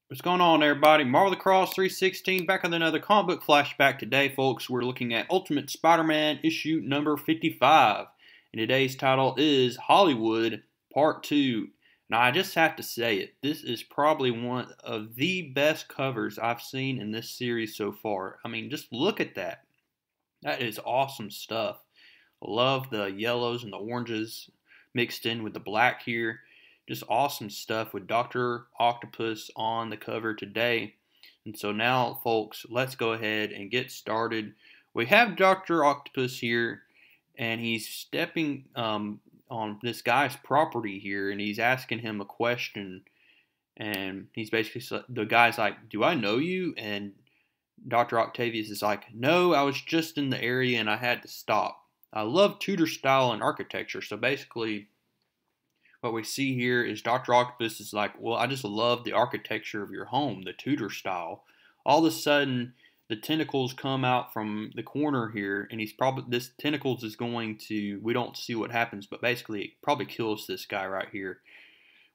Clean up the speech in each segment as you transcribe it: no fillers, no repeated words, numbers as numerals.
What's going on, everybody? Marvel the Cross 316 back with another comic book flashback. Today, folks, we're looking at Ultimate Spider-Man issue number 55. And today's title is Hollywood Part 2. Now, I just have to say it. This is probably one of the best covers I've seen in this series so far. I mean, just look at that. That is awesome stuff. I love the yellows and the oranges mixed in with the black here. Just awesome stuff with Dr. Octopus on the cover today. And so now, folks, let's go ahead and get started. We have Dr. Octopus here, and he's stepping on this guy's property here, and he's asking him a question. And he's basically, the guy's like, "Do I know you?" And Dr. Octavius is like, "No, I was just in the area and I had to stop. I love Tudor style and architecture." So basically, what we see here is Dr. Octopus is like, "Well, I just love the architecture of your home, the Tudor style." All of a sudden, the tentacles come out from the corner here, and this tentacles is going to, we don't see what happens, but basically it probably kills this guy right here.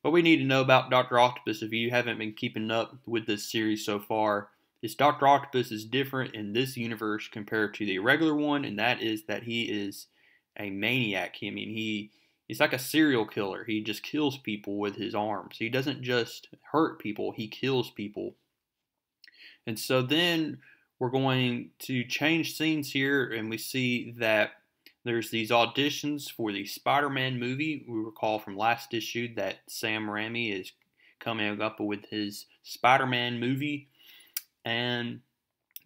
What we need to know about Dr. Octopus, if you haven't been keeping up with this series so far, is Dr. Octopus is different in this universe compared to the regular one, and that is that he is a maniac. I mean, he's like a serial killer. He just kills people with his arms. He doesn't just hurt people, he kills people. And so then we're going to change scenes here, and we see that there's these auditions for the Spider-Man movie. We recall from last issue that Sam Raimi is coming up with his Spider-Man movie, and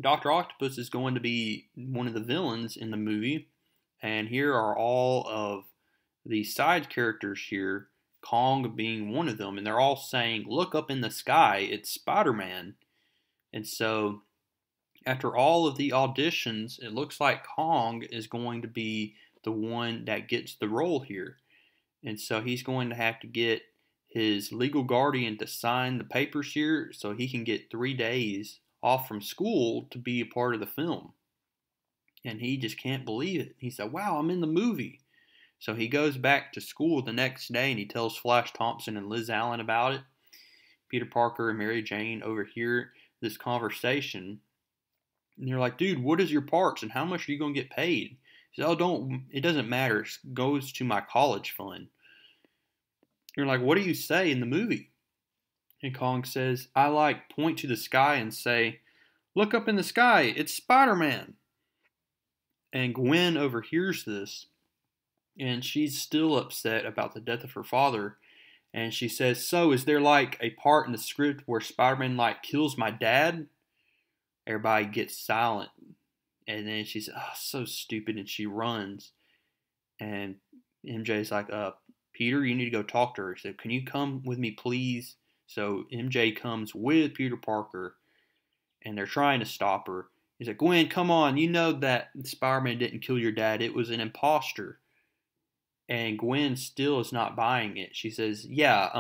Dr. Octopus is going to be one of the villains in the movie. And here are all of the side characters here, Kong being one of them, and they're all saying, "Look up in the sky, it's Spider-Man." And so after all of the auditions, it looks like Kong is going to be the one that gets the role here. And so he's going to have to get his legal guardian to sign the papers here so he can get 3 days off from school to be a part of the film. And he just can't believe it. He said, "Wow, I'm in the movie." So he goes back to school the next day and he tells Flash Thompson and Liz Allen about it. Peter Parker and Mary Jane overhear this conversation. And they're like, "Dude, what is your parts and how much are you going to get paid?" He says, it doesn't matter. It goes to my college fund." You're like, "What do you say in the movie?" And Kong says, "I point to the sky and say, 'Look up in the sky, it's Spider-Man.'" And Gwen overhears this, and she's still upset about the death of her father. And she says, "So, is there a part in the script where Spider-Man kills my dad?" Everybody gets silent. And then she says, "Oh, so stupid," and she runs. And MJ's like, "Peter, you need to go talk to her." He said, "Can you come with me, please?" So MJ comes with Peter Parker, and they're trying to stop her. He's like, "Gwen, come on. You know that Spider-Man didn't kill your dad. It was an imposter." And Gwen still is not buying it. She says, "Yeah,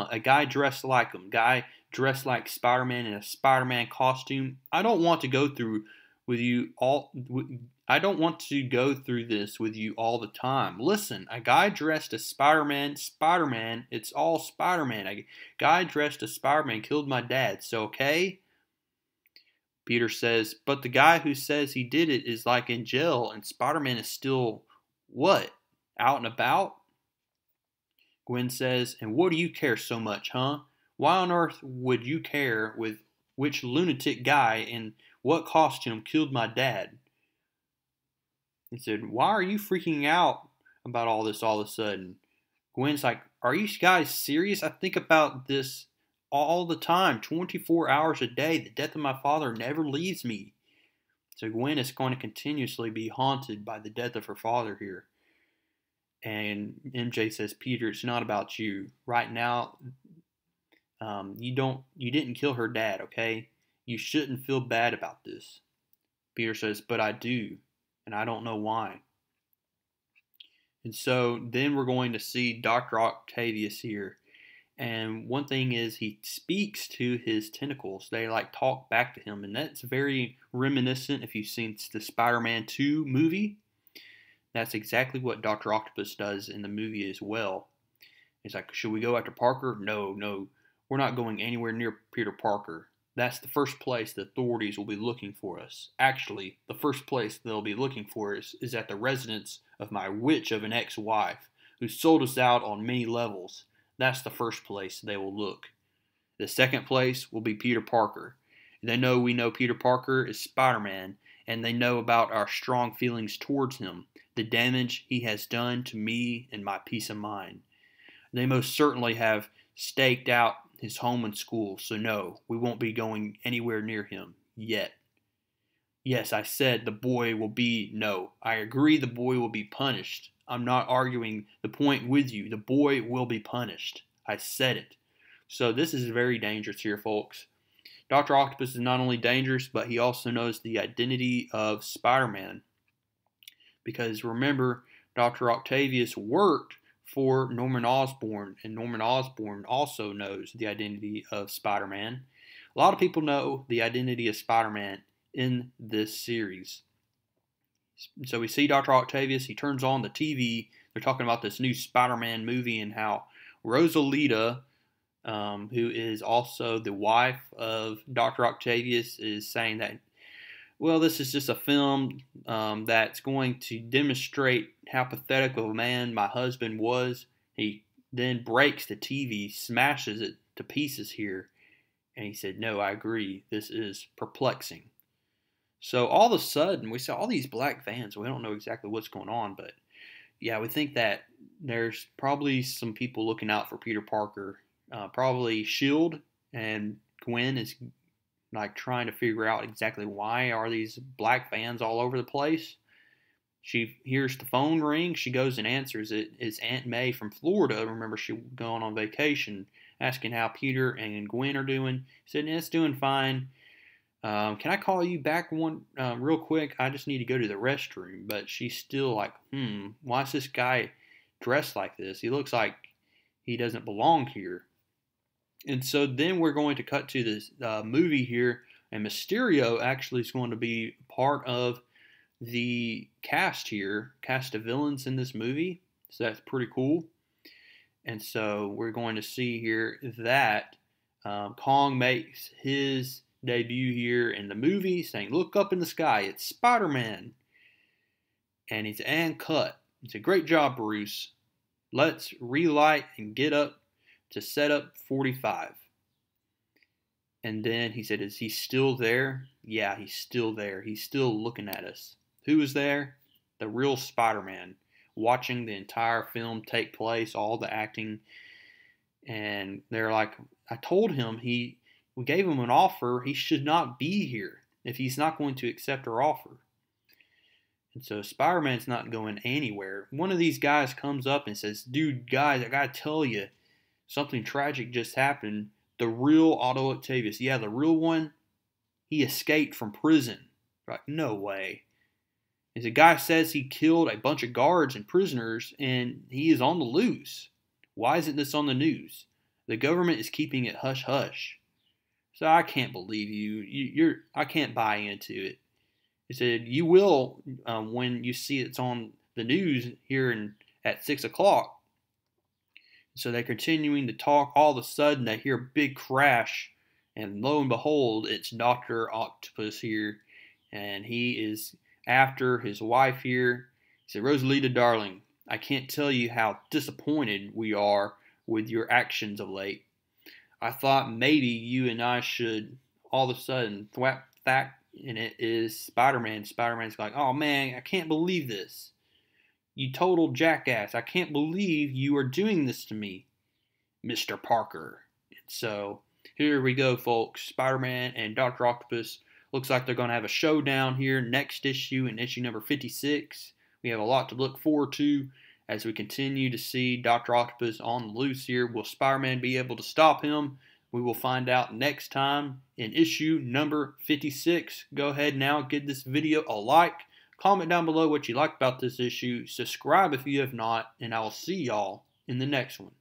a guy dressed like him. Guy dressed like Spider-Man in a Spider-Man costume. I don't want to go through with you all. I don't want to go through this with you all the time. Listen, a guy dressed as Spider-Man, it's all Spider-Man. A guy dressed as Spider-Man killed my dad, so okay?" Peter says, "But the guy who says he did it is in jail, and Spider-Man is still, what, out and about?" Gwen says, "And what do you care so much, huh? Why on earth would you care with which lunatic guy in what costume killed my dad?" He said, "Why are you freaking out about all this all of a sudden?" Gwen's like, "Are you guys serious? I think about this all the time, 24 hours a day. The death of my father never leaves me." So Gwen is going to continuously be haunted by the death of her father here. And MJ says, "Peter, it's not about you. Right now, you didn't kill her dad, okay? You shouldn't feel bad about this." Peter says, "But I do, and I don't know why." And so then we're going to see Dr. Octavius here. And one thing is he speaks to his tentacles. They talk back to him, and that's very reminiscent if you've seen the Spider-Man 2 movie. That's exactly what Dr. Octopus does in the movie as well. He's like, "Should we go after Parker?" No. we're not going anywhere near Peter Parker. That's the first place the authorities will be looking for us. Actually, the first place they'll be looking for us is at the residence of my witch of an ex-wife, who sold us out on many levels. That's the first place they will look. The second place will be Peter Parker. They know we know Peter Parker is Spider-Man, and they know about our strong feelings towards him, the damage he has done to me and my peace of mind. They most certainly have staked out his home and school, so no, we won't be going anywhere near him yet. Yes, I said the boy will be, no, I agree the boy will be punished. I'm not arguing the point with you. The boy will be punished. I said it. So this is very dangerous here, folks. Dr. Octopus is not only dangerous, but he also knows the identity of Spider-Man. Because remember, Dr. Octavius worked for Norman Osborn, and Norman Osborn also knows the identity of Spider-Man. A lot of people know the identity of Spider-Man in this series. So we see Dr. Octavius, he turns on the TV, they're talking about this new Spider-Man movie and how Rosalita, who is also the wife of Dr. Octavius, is saying that, well, this is just a film that's going to demonstrate how pathetic of a man my husband was. He then breaks the TV, smashes it to pieces here, and he said, no, I agree, this is perplexing. So all of a sudden, we saw all these black vans. We don't know exactly what's going on, but yeah, we think that there's probably some people looking out for Peter Parker. Probably S.H.I.E.L.D. and Gwen is like trying to figure out exactly why are these black vans all over the place. She hears the phone ring. She goes and answers it. It's Aunt May from Florida. Remember, she was going on vacation, asking how Peter and Gwen are doing. She said, it's doing fine. Can I call you back real quick? I just need to go to the restroom. But she's still like, why is this guy dressed like this? He looks like he doesn't belong here. And so then we're going to cut to this movie here, and Mysterio actually is going to be part of the cast here, cast of villains in this movie. So that's pretty cool. And so we're going to see here that Kong makes his debut here in the movie, saying, look up in the sky, it's Spider-Man. And he's and cut. It's a great job, Bruce. Let's relight and get up to set up 45. And then he said, is he still there? Yeah, he's still there. He's still looking at us. Who is there? The real Spider-Man, watching the entire film take place, all the acting. And they're like, I told him we gave him an offer. He should not be here if he's not going to accept our offer. And so Spider-Man's not going anywhere. One of these guys comes up and says, dude, guys, I gotta tell you, something tragic just happened. The real Otto Octavius, yeah, the real one, he escaped from prison. Like, no way. As the guy says he killed a bunch of guards and prisoners, and he is on the loose. Why isn't this on the news? The government is keeping it hush-hush. So I can't believe you. I can't buy into it. He said, you will when you see it's on the news here at 6 o'clock. So they're continuing to talk. All of a sudden, they hear a big crash. And lo and behold, it's Dr. Octopus here. And he is after his wife here. He said, Rosalita, darling, I can't tell you how disappointed we are with your actions of late. I thought maybe you and I should all of a sudden thwap that, and it is Spider-Man. Spider-Man's like, oh man, I can't believe this. You total jackass. I can't believe you are doing this to me, Mr. Parker. And so here we go, folks. Spider-Man and Dr. Octopus. Looks like they're going to have a showdown here next issue, in issue number 56. We have a lot to look forward to as we continue to see Dr. Octopus on the loose here. Will Spider-Man be able to stop him? We will find out next time in issue number 56. Go ahead now, give this video a like. Comment down below what you like about this issue. Subscribe if you have not, and I will see y'all in the next one.